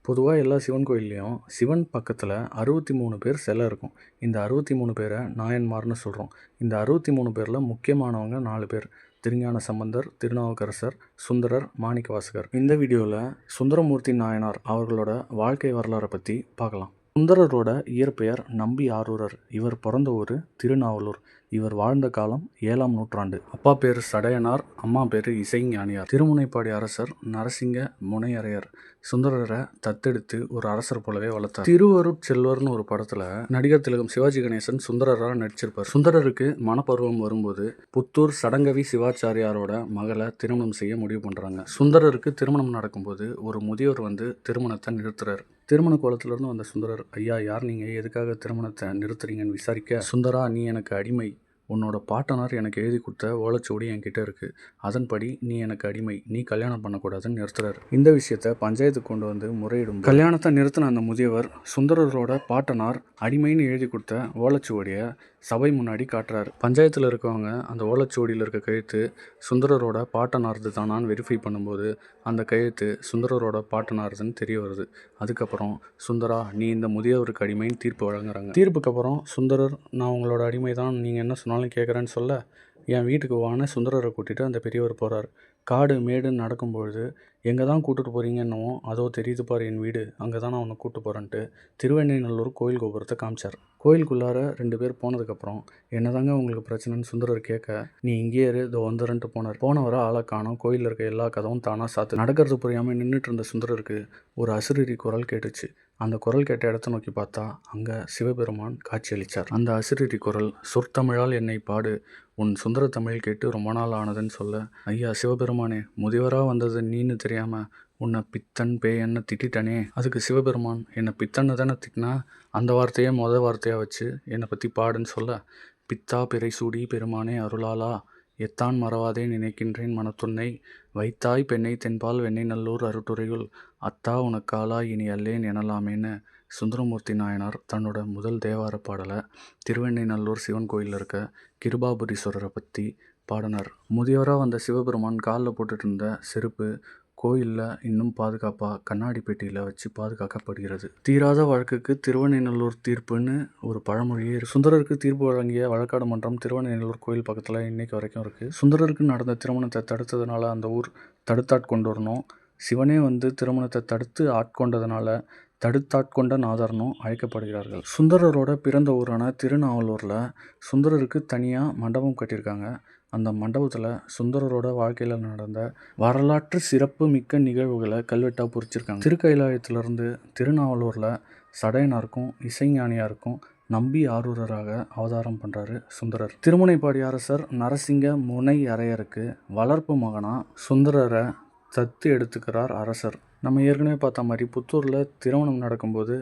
பொதுவா எல்லா சிவன் கோயில்லையும் சிவன் பக்கத்துல 63 பேர் சிலை இருக்கும். இந்த 63 பேர நாயன்மார்ன்னு சொல்றோம். இந்த 63 பேர்ல முக்கியமானவங்க 4 பேர். திருஞான சம்பந்தர், திருநாவுக்கரசர், சுந்தரர், மாணிக்கவாசகர். இந்த வீடியோல சுந்தரமூர்த்தி நாயனார் அவர்களோட வாழ்க்கை வரலாறை பத்தி பார்க்கலாம். சுந்தரரோட இயற்பெயர் நம்பி ஆரூரர். இவர் பிறந்த ஊர் திருநாவலூர். இவர் வாழ்ந்த காலம் 7ஆம் நூற்றாண்டு. அப்பா பேர் சடையனார், அம்மா பேர் இசைஞானியார். திருமுனைப்பாடி அரசர் நரசிங்க முனையரையர் சுந்தரரை தத்தெடுத்து ஒரு அரசர் போலவே வளர்த்தார். திருவருட் செல்வர்னு ஒரு படத்துல நடிகர் திலகம் சிவாஜி கணேசன் சுந்தரரா நடிச்சிருப்பார். சுந்தரருக்கு மனப்பருவம் வரும்போது புத்தூர் சடங்கவி சிவாச்சாரியாரோட மகளை திருமணம் செய்ய முடிவு பண்றாங்க. சுந்தரருக்கு திருமணம் நடக்கும்போது ஒரு முதியோர் வந்து திருமணத்தை நிறுத்துறாரு. திருமண கோலத்திலிருந்து வந்த சுந்தரர், ஐயா யார் நீங்க, எதுக்காக திருமணத்தை நிறுத்துறீங்கன்னு விசாரிக்க, சுந்தரா நீ எனக்கு அடிமை, உன்னோட பாட்டனார் எனக்கு எழுதி கொடுத்த ஓலைச்சுவடி என்கிட்ட இருக்குது, அதன்படி நீ எனக்கு அடிமை, நீ கல்யாணம் பண்ணக்கூடாதுன்னு நிறுத்துறாரு. இந்த விஷயத்த பஞ்சாயத்துக்கு கொண்டு வந்து முறையிடும். கல்யாணத்தை நிறுத்தின அந்த முதியவர் சுந்தரரோட பாட்டனார் அடிமைன்னு எழுதி கொடுத்த ஓலைச்சுவடியை சபை முன்னாடி காட்டுறாரு. பஞ்சாயத்தில் இருக்கவங்க அந்த ஓலைச்சுவடியில் இருக்க கையெழுத்து சுந்தரரோட பாட்டனார்து தானான்னு வெரிஃபை பண்ணும்போது அந்த கையெழுத்து சுந்தரரோட பாட்டனார்துன்னு தெரிய வருது. அதுக்கப்புறம் சுந்தரா நீ இந்த முதியவருக்கு அடிமைன்னு தீர்ப்பு வழங்குறாங்க. தீர்ப்புக்கு அப்புறம் சுந்தரர், நான் உங்களோட அடிமை தான், நீங்கள் என்ன சொன்னாலும் கேட்குறேன்னு சொல்ல, என் வீட்டுக்கு வான்னு சுந்தரரை கூட்டிகிட்டு அந்த பெரியவர் போகிறார். காடு மேடுன்னு நடக்கும்பொழுது எங்கே தான் கூப்பிட்டு போகிறீங்கன்னவும், அதோ தெரியுது பாரு என் வீடு, அங்கே தான் நான் உன்னை கூப்பிட்டு போகிறேன்ட்டு திருவெண்ணைநல்லூர் கோயில் கோபுரத்தை காமிச்சார். கோயிலுக்குள்ளார 2 பேர் போனதுக்கப்புறம் என்னதாங்க உங்களுக்கு பிரச்சனைன்னு சுந்தரர் கேட்க, நீ இங்கேயே இரு, இதோ வந்துடுன்ட்டு போனார். போனவரை ஆளை காணோம். கோயிலில் இருக்க எல்லா கதவும் தானாக சாத்து. நடக்கிறது புரியாமல் நின்றுட்டு இருந்த சுந்தரருக்கு ஒரு அசிரீரி குரல் கேட்டுச்சு. அந்த குரல் கேட்ட இடத்த நோக்கி பார்த்தா அங்கே சிவபெருமான் காட்சியளித்தார். அந்த அசிரீரி குரல், சொற்தமிழால் என்னை பாடு, உன் சுந்தர தமிழ் கேட்டு ரொம்ப நாள் ஆனதுன்னு சொல்ல, ஐயா சிவபெருமானே, முதியவராக வந்தது நீன்னு தெரியாமல் உன்னை பித்தன் பேயன்னு திட்டானே. அதுக்கு சிவபெருமான், என்னை பித்தன்னு தானே திட்டினா, அந்த வார்த்தையே வார்த்தையாக வச்சு என்னை பற்றி பாடுன்னு சொல்ல, பித்தா பிறை சூடி பெருமானே அருளாலா, எத்தான் மறவாதே நினைக்கின்றேன் மனத்துன்னை, வைத்தாய் பெண்ணை தென்பால் வெண்ணை நல்லூர் அருட்டுரையுள், அத்தா உனக்காலா இனி அல்லேன் எனலாமேன்னு சுந்தரமூர்த்தி நாயனார் தன்னோட முதல் தேவார பாடலை திருவெண்ணைநல்லூர் சிவன் கோயிலில் இருக்க கிருபாபுரீஸ்வரரை பற்றி பாடினார். முதியவராக வந்த சிவபெருமான் காலில் போட்டுட்டு இருந்த செருப்பு கோயிலில் இன்னும் பாதுகாப்பாக கண்ணாடி பெட்டியில் வச்சு பாதுகாக்கப்படுகிறது. தீராத வழக்குக்கு திருவெண்ணைநல்லூர் தீர்ப்புன்னு ஒரு பழமொழியே இருக்குது. சுந்தரருக்கு தீர்ப்பு வழங்கிய வழக்காடு மன்றம் திருவெண்ணைநல்லூர் கோயில் பக்கத்தில் இன்னைக்கு வரைக்கும் இருக்குது. சுந்தரருக்கு நடந்த திருமணத்தை தடுத்ததுனால அந்த ஊர் தடுத்தாட்கொண்டு வரணும். சிவனே வந்து திருமணத்தை தடுத்து ஆட்கொண்டதுனால தடுத்தாட்கொண்ட நாதர்னும் அழைக்கப்படுகிறார்கள். சுந்தரரோட பிறந்த ஊரான திருநாவலூரில் சுந்தரருக்கு தனியாக மண்டபம் கட்டியிருக்காங்க. அந்த மண்டபத்தில் சுந்தரரோட வாழ்க்கையில் நடந்த வரலாற்று சிறப்பு மிக்க நிகழ்வுகளை கல்வெட்டாக பொறிச்சிருக்காங்க. திருக்கைலாயத்திலிருந்து திருநாவலூரில் சடையனாருக்கும் இசைஞானியாருக்கும் நம்பி ஆரூரராக அவதாரம் பண்ணுறாரு சுந்தரர். திருமுனைப்பாடி அரசர் நரசிங்க முனையரையருக்கு வளர்ப்பு மகனாக சுந்தரரை தத்து எடுத்துக்கிறார் அரசர். நம்ம ஏற்கனவே பார்த்த மாதிரி புத்தூரில் திருமணம் நடக்கும்போது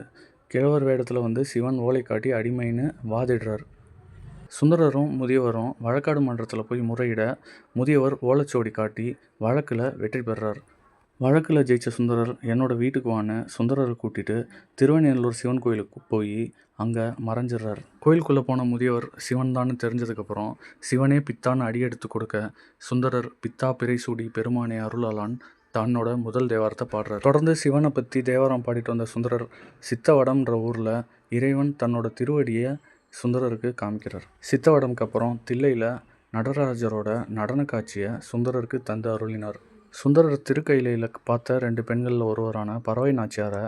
கிழவர் வேடத்தில் வந்து சிவன் ஓலை காட்டி அடிமைன்னு வாதிடுறார். சுந்தரரும் முதியவரும் வழக்காடு மன்றத்தில் போய் முறையிட முதியவர் ஓலைச்சுவடி காட்டி வழக்கில் வெற்றி பெறார். வழக்கில் ஜெயித்த சுந்தரர் என்னோட வீட்டுக்கு வான்னு சுந்தரரை கூட்டிகிட்டு திருவெண்ணைநல்லூர் சிவன் கோயிலுக்கு போய் அங்கே மறைஞ்சிடுறார். கோயிலுக்குள்ளே போன முதியவர் சிவன் தான் தெரிஞ்சதுக்கப்புறம் சிவனே பித்தான்னு அடியெடுத்து கொடுக்க சுந்தரர் பித்தா பிறை சூடி பெருமானே அருளாலான் தன்னோட முதல் தேவாரத்தை பாடுறார். தொடர்ந்து சிவனை பற்றி தேவாரம் பாடிட்டு வந்த சுந்தரர் சித்தவடம்ன்ற ஊரில் இறைவன் தன்னோட திருவடியை சுந்தரருக்கு காமிக்கிறார். சித்தவடம்க்கு அப்புறம் தில்லையில் நடராஜரோட நடன காட்சியை சுந்தரருக்கு தந்து அருளினார். சுந்தரர் திருக்கையிலையில் பார்த்த 2 பெண்களில் ஒருவரான பறவை நாச்சியாரை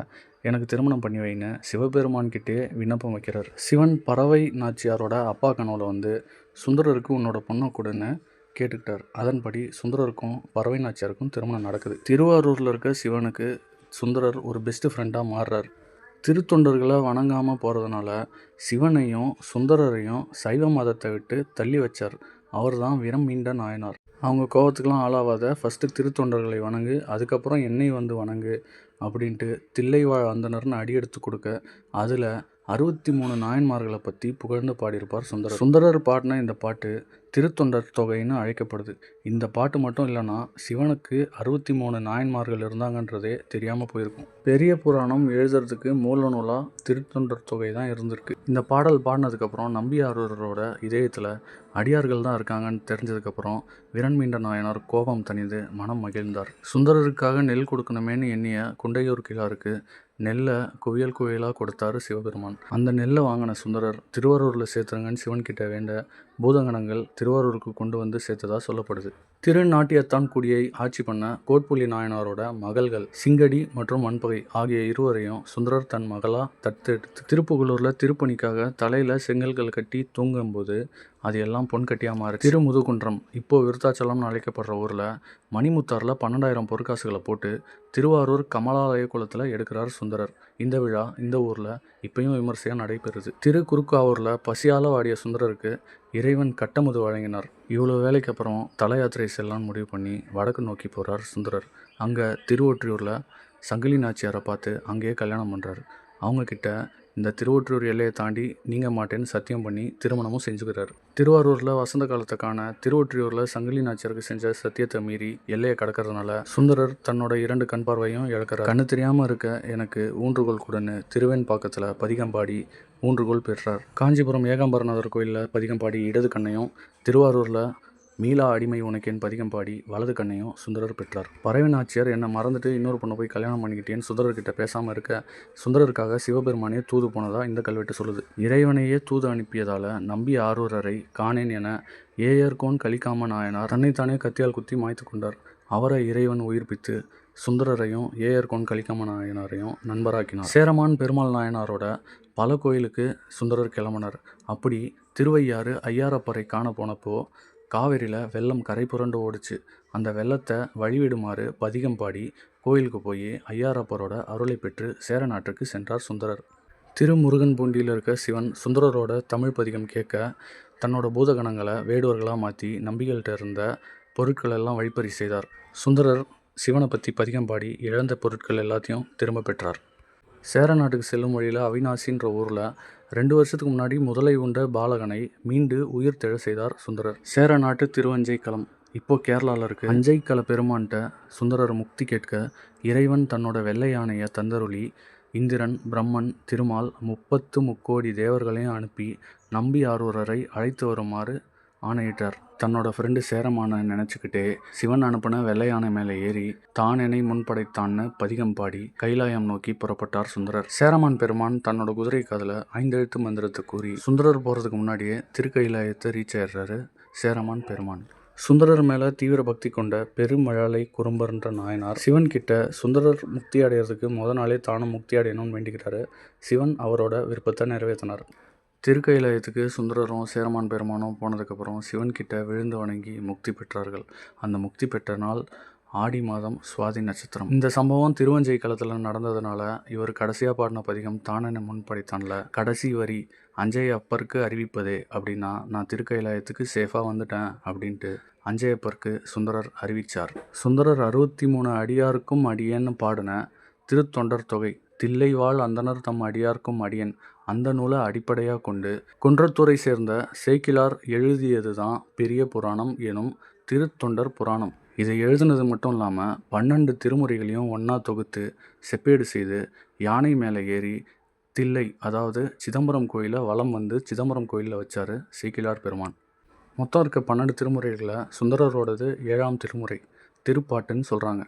எனக்கு திருமணம் பண்ணி வைன்னு சிவபெருமான்கிட்டே விண்ணப்பம் வைக்கிறார். சிவன் பறவை நாச்சியாரோட அப்பா கனவுல வந்து சுந்தரருக்கு உன்னோட பொண்ணை கொடுன்னு கேட்டுக்கிட்டார். அதன்படி சுந்தரருக்கும் பறவை நாச்சியாருக்கும் திருமணம் நடக்குது. திருவாரூரில் இருக்க சிவனுக்கு சுந்தரர் ஒரு பெஸ்ட் ஃப்ரெண்டாக மாறுறார். திருத்தொண்டர்களை வணங்காமல் போகிறதுனால சிவனையும் சுந்தரரையும் சைவ மதத்தை விட்டு தள்ளி வச்சார். அவர் தான் விரம் மீண்ட நாயனார். அவங்க கோபத்துக்கெலாம் ஆளாவாத, ஃபஸ்ட்டு திருத்தொண்டர்களை வணங்கு, அதுக்கப்புறம் என்னை வந்து வணங்கு அப்படின்ட்டு தில்லை வாழ் அந்தனர்னு அடியெடுத்து கொடுக்க, அதில் 63 நாயன்மார்களை பற்றி புகழ்ந்து பாடியிருப்பார் சுந்தரர். சுந்தரர் பாடின இந்த பாட்டு திருத்தொண்டர் தொகைன்னு அழைக்கப்படுது. இந்த பாட்டு மட்டும் இல்லைன்னா சிவனுக்கு 63 நாயன்மார்கள் இருந்தாங்கன்றதே தெரியாமல் போயிருக்கும். பெரிய புராணம் எழுதுறதுக்கு மூல நூலாக திருத்தொண்டர் தொகை தான் இருந்திருக்கு. இந்த பாடல் பாடினதுக்கப்புறம் நம்பியாரூரரோட இதயத்தில் அடியார்கள் தான் இருக்காங்கன்னு தெரிஞ்சதுக்கப்புறம் விரண்மீண்ட நாயனார் கோபம் தணிந்து மனம் மகிழ்ந்தார். சுந்தரருக்காக நெல் கொடுக்கணுமேனு எண்ணிய குண்டையூர் கிழாருக்கு நெல்லை குவியல் குவியலாக கொடுத்தாரு சிவபெருமான். அந்த நெல்லை வாங்கின சுந்தரர் திருவாரூரில் சேர்த்துருங்கன்னு சிவன்கிட்ட வேண்ட பூதகணங்கள் திருவாரூருக்கு கொண்டு வந்து சேர்த்ததா சொல்லப்படுது. திருநாட்டியத்தான் குடியை ஆட்சி பண்ண கோட்புலி நாயனாரோட மகள்கள் சிங்கடி மற்றும் மண்பகை ஆகிய இருவரையும் சுந்தரர் தன் மகளா தத்தெடுத்து திருப்புகலூரில் திருப்பணிக்காக தலையில் செங்கல்கள் கட்டி தூங்கும்போது அது எல்லாம் பொன்கட்டியாக மாறு. திருமுதுகுன்றம் இப்போது விருத்தாச்சலம்னு அழைக்கப்படுற ஊரில் மணிமுத்தாரில் 12,000 பொற்காசுகளை போட்டு திருவாரூர் கமலாலய குளத்தில் எடுக்கிறார் சுந்தரர். இந்த விழா இந்த ஊரில் இப்பயும் விமர்சையாக நடைபெறுது. திருக்குறுக்காவூரில் பசியால் வாடிய சுந்தரருக்கு இறைவன் கட்டமுது வழங்கினார். இவ்வளோ வேலைக்கு அப்புறம் தல யாத்திரை செல்லலான்னு முடிவு பண்ணி வடக்கு நோக்கி போகிறார் சுந்தரர். அங்கே திருவொற்றியூரில் சங்கிலி நாச்சியாரை பார்த்து அங்கேயே கல்யாணம் பண்ணுறாரு. அவங்கக்கிட்ட இந்த திருவொற்றியூர் எல்லையை தாண்டி நீங்க மாட்டேன்னு சத்தியம் பண்ணி திருமணமும் செஞ்சுக்கிறாரு. திருவாரூரில் வசந்த காலத்தை காண திருவொற்றியூரில் சங்கிலி நாச்சியாருக்கு செஞ்ச சத்தியத்தை மீறி எல்லையை கடக்கிறதுனால சுந்தரர் தன்னோட 2 கண் பார்வையும் இழக்கிறார். கண்ணு தெரியாமல் இருக்க எனக்கு ஊன்றுகோல் கூடன்னு திருவெண்பாக்கத்தில் பதிகம்பாடி ஊன்றுகோல் பெற்றார். காஞ்சிபுரம் ஏகாம்பரநாதர் கோயிலில் பதிகம்பாடி இடது கண்ணையும், திருவாரூரில் மீளா அடிமை உனக்கேன் பதிகம் பாடி வலது கண்ணையும் சுந்தரர் பெற்றார். பறவை நாச்சியார் என்னை மறந்துட்டு இன்னொரு பொண்ணை போய் கல்யாணம் பண்ணிக்கிட்டேன்னு சுந்தரர்கிட்ட பேசாமல் இருக்க சுந்தரருக்காக சிவபெருமானே தூது போனதா இந்த கல்வெட்டு சொல்லுது. இறைவனையே தூது அனுப்பியதால் நம்பி ஆரூரரை காணேன் என ஏயர்கோன் கலிக்காம நாயனார் தன்னைத்தானே கத்தியால் குத்தி மாய்த்து கொண்டார். அவரை இறைவன் உயிர்ப்பித்து சுந்தரரையும் ஏயர்கோன் கலிக்காம நாயனாரையும் நண்பராக்கினார். சேரமான் பெருமாள் நாயனாரோட பல கோயிலுக்கு சுந்தரர் கிளம்பினார். அப்படி திருவையாறு ஐயாரப்பரை காண போனப்போ காவிரியில் வெள்ளம் கரை புரண்டு ஓடிச்சு. அந்த வெள்ளத்தை வழிவிடுமாறு பதிகம் பாடி கோயிலுக்கு போய் ஐயாரப்பரோட அருளை பெற்று சேர நாட்டுக்கு சென்றார் சுந்தரர். திருமுருகன் பூண்டியில் இருக்க சிவன் சுந்தரரோட தமிழ் பதிகம் கேட்க தன்னோட பூதகணங்களை வேடுவர்களாக மாற்றி நம்பிகள்கிட்ட இருந்த பொருட்கள் எல்லாம் வழிப்பறி செய்தார். சுந்தரர் சிவனை பற்றி பதிகம் பாடி இழந்த பொருட்கள் எல்லாத்தையும் திரும்ப பெற்றார். சேர நாட்டுக்கு செல்லும் வழியில் அவிநாசின்ற ஊரில் 2 வருஷத்துக்கு முன்னாடி முதலை உண்ட பாலகனை மீண்டு உயிர் தெழ செய்தார் சுந்தரர். சேர நாட்டு திருவஞ்சைக்களம் இப்போ கேரளாவில் இருக்குது. அஞ்சைக்கள பெருமான்கிட்ட சுந்தரர் முக்தி கேட்க இறைவன் தன்னோட வெள்ளை யானையை தந்தருளி இந்திரன், பிரம்மன், திருமால் 30 கோடி தேவர்களையும் அனுப்பி நம்பி ஆரூரரை அழைத்து வருமாறு ஆணையிட்டார். தன்னோட ஃப்ரெண்டு சேரமான நினச்சிக்கிட்டே சிவன் அனுப்பின வெள்ளை யானை மேலே ஏறி தானெனை முன்படைத்தான்னு பதிகம் பாடி கைலாயம் நோக்கி புறப்பட்டார் சுந்தரர். சேரமான் பெருமான் தன்னோட குதிரை காதில் 5 எழுத்து மந்திரத்தை கூறி சுந்தரர் போகிறதுக்கு முன்னாடியே திருக்கைலாயத்தை ரீச் ஆயிடுறாரு சேரமான் பெருமான். சுந்தரர் மேலே தீவிர பக்தி கொண்ட பெருமழலை குறும்பர்ன்ற நாயனார் சிவன் கிட்ட சுந்தரர் முக்தி அடைகிறதுக்கு நாளே தானும் முக்தி அடையணும்னு வேண்டிக்கிட்டாரு. சிவன் அவரோட விருப்பத்தை நிறைவேற்றினார். திருக்கைலாயத்துக்கு சுந்தரரும் சேரமான் பெருமானும் போனதுக்கப்புறம் சிவன்கிட்ட விழுந்து வணங்கி முக்தி பெற்றார்கள். அந்த முக்தி பெற்ற நாள் ஆடி மாதம் சுவாதி நட்சத்திரம். இந்த சம்பவம் திருவஞ்சை களத்தில் நடந்ததுனால இவர் கடைசியாக பாடின பதிகம் தானென முன்படைத்தான்ல கடைசி வரி அஞ்சையப்பருக்கு அறிவிப்பதே அப்படின்னா நான் திருக்கைலாயத்துக்கு சேஃபாக வந்துட்டேன் அப்படின்ட்டு அஞ்சையப்பருக்கு சுந்தரர் அறிவித்தார். சுந்தரர் 63 அடியாருக்கும் அடியேன்னு பாடின திருத்தொண்டர் தொகை தில்லைவாழ் அந்தனர் தம் அடியார்க்கும் அடியன் அந்த நூலை அடிப்படையாக கொண்டு குன்றத்தூரை சேர்ந்த சேக்கிழார் எழுதியது தான் பெரிய புராணம் எனும் திருத்தொண்டர் புராணம். இதை எழுதுனது மட்டும் இல்லாமல் 12 திருமுறைகளையும் ஒன்றா தொகுத்து செப்பேடு செய்து யானை மேலே ஏறி தில்லை அதாவது சிதம்பரம் கோயிலை வலம் வந்து சிதம்பரம் கோயிலில் வச்சார் சேக்கிழார் பெருமான். மொத்தம் இருக்க 12 திருமுறைகளில் சுந்தரரோடது 7ஆம் திருமுறை திருப்பாட்டுன்னு சொல்கிறாங்க.